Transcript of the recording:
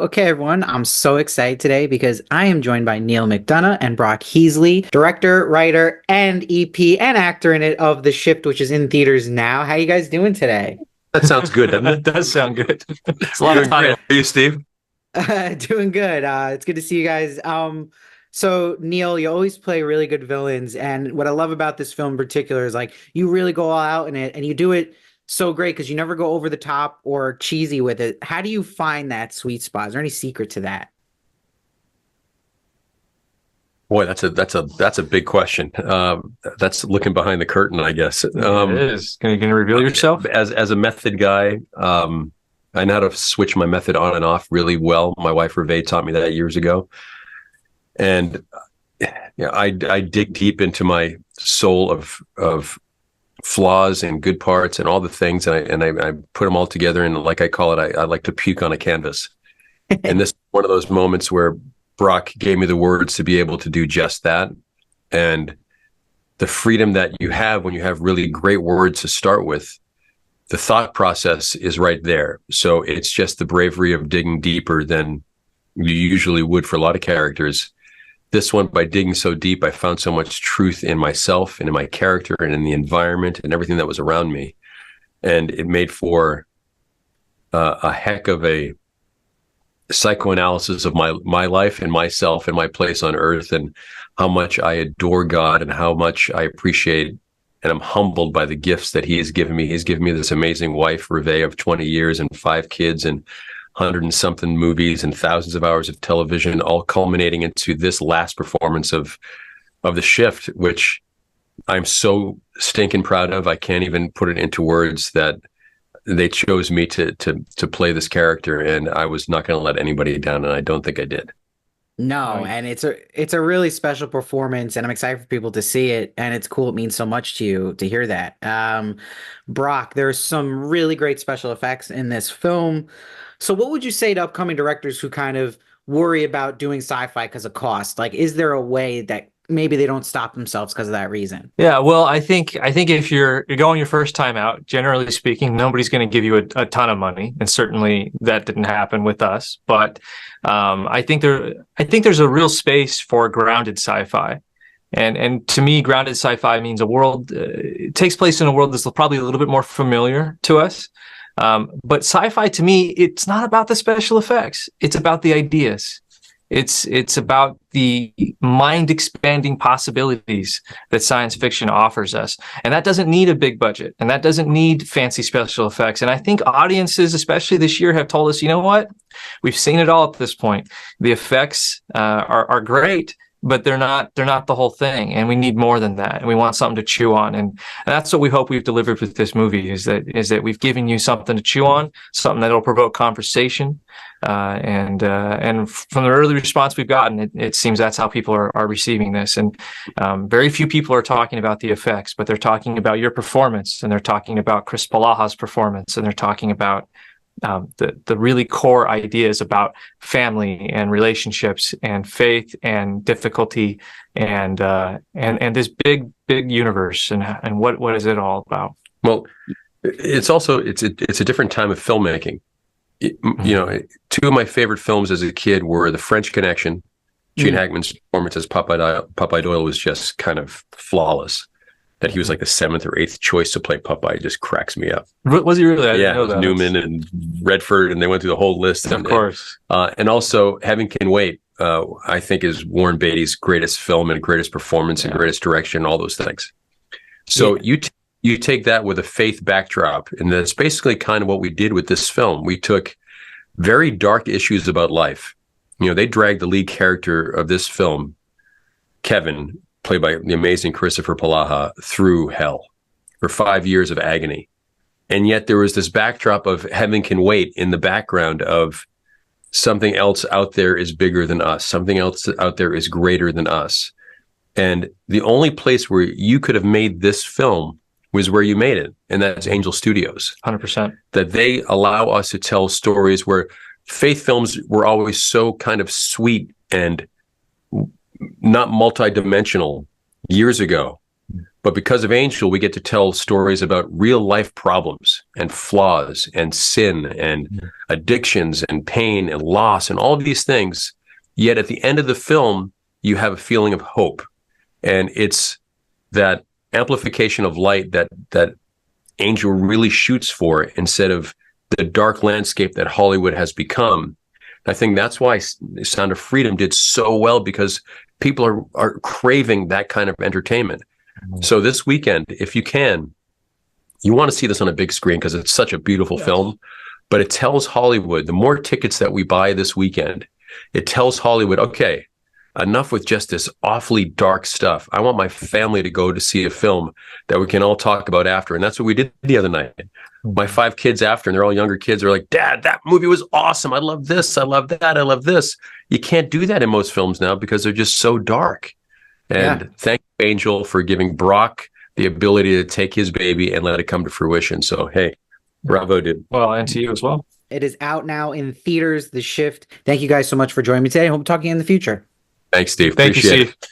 Okay, everyone, I'm so excited today because I am joined by Neal McDonough and Brock Heasley, director, writer, and EP and actor in it of The Shift, which is in theaters now. How you guys doing today? That sounds good, doesn't That it? does sound good. It's a lot of Doing great. time. How are you, Steve? Doing good. It's good to see you guys. So Neal, you always play really good villains, and what I love about this film in particular is like you really go all out in it, and you do it so great because you never go over the top or cheesy with it. How do you find that sweet spot? Is there any secret to that? Boy, that's a big question. That's looking behind the curtain, I guess. It is. Can you reveal yourself? As a method guy, I know how to switch my method on and off really well. My wife Reve taught me that years ago, and I dig deep into my soul of flaws and good parts and all the things, and I put them all together. And like I call it, I like to puke on a canvas. And this is one of those moments where Brock gave me the words to be able to do just that. And the freedom that you have when you have really great words to start with, the thought process is right there. So it's just the bravery of digging deeper than you usually would for a lot of characters. This one, by digging so deep, I found so much truth in myself and in my character and in the environment and everything that was around me. And it made for a heck of a psychoanalysis of my life and myself and my place on earth, and how much I adore God and how much I appreciate and I'm humbled by the gifts that he has given me. He's given me this amazing wife, Reve, of 20 years and 5 kids and 100 and something movies and thousands of hours of television, all culminating into this last performance of The Shift, which I'm so stinking proud of. I can't even put it into words that they chose me to play this character, and I was not going to let anybody down, and I don't think I did. No, Right. and it's a really special performance, and I'm excited for people to see it. And it's cool. It means so much to you to hear that. Brock, there's some really great special effects in this film. So, what would you say to upcoming directors who kind of worry about doing sci-fi because of cost? Like, is there a way that maybe they don't stop themselves because of that reason? Yeah, well, I think if you're going your first time out, generally speaking, nobody's going to give you a ton of money, and certainly that didn't happen with us. But I think there's a real space for grounded sci-fi. And to me, grounded sci-fi means a world it takes place in a world that's probably a little bit more familiar to us. But sci-fi to me, it's not about the special effects. It's about the ideas. It's about the mind expanding possibilities that science fiction offers us. And that doesn't need a big budget, and that doesn't need fancy special effects. And I think audiences, especially this year, have told us, you know what? We've seen it all at this point. The effects are great, but they're not the whole thing, and we need more than that, and we want something to chew on. And that's what we hope we've delivered with this movie, is that we've given you something to chew on, something that'll provoke conversation. And from the early response we've gotten, it seems that's how people are receiving this. And very few people are talking about the effects, but they're talking about your performance, and they're talking about Chris Palaha's performance, and they're talking about the really core ideas about family and relationships and faith and difficulty and this big universe, and what is it all about? Well, it's a different time of filmmaking. Two of my favorite films as a kid were The French Connection. Gene Hackman's performance as Popeye Doyle was just kind of flawless. That he was like the 7th or 8th choice to play Popeye just cracks me up. Was he really? I Yeah, didn't it know was that. Newman and Redford, and they went through the whole list. Of course. And also, Heaven Can Wait, I think is Warren Beatty's greatest film and greatest performance and greatest direction, all those things. So you take that with a faith backdrop, and that's basically kind of what we did with this film. We took very dark issues about life. They dragged the lead character of this film, Kevin, played by the amazing Christopher Palaha, through hell for 5 years of agony. And yet there was this backdrop of Heaven Can Wait in the background of something else out there is bigger than us. Something else out there is greater than us. And the only place where you could have made this film was where you made it, and that's Angel Studios. 100%. That they allow us to tell stories where faith films were always so kind of sweet and not multidimensional years ago. But because of Angel, we get to tell stories about real life problems and flaws and sin and addictions and pain and loss and all of these things. Yet at the end of the film, you have a feeling of hope. And it's that amplification of light that Angel really shoots for instead of the dark landscape that Hollywood has become. I think that's why Sound of Freedom did so well, because people are craving that kind of entertainment. So this weekend, if you can, you want to see this on a big screen because it's such a beautiful film, but it tells Hollywood, the more tickets that we buy this weekend, it tells Hollywood, okay, enough with just this awfully dark stuff. I want my family to go to see a film that we can all talk about after. And that's what we did the other night. My 5 kids after, and they're all younger kids, are like, Dad, that movie was awesome. I love this. I love that. I love this. You can't do that in most films now because they're just so dark. And thank you, Angel, for giving Brock the ability to take his baby and let it come to fruition. So, hey, bravo, dude. Well, and to you as well. It is out now in theaters, The Shift. Thank you guys so much for joining me today. I hope talking in the future. Thanks, Steve. Thank you, Appreciate Steve. it.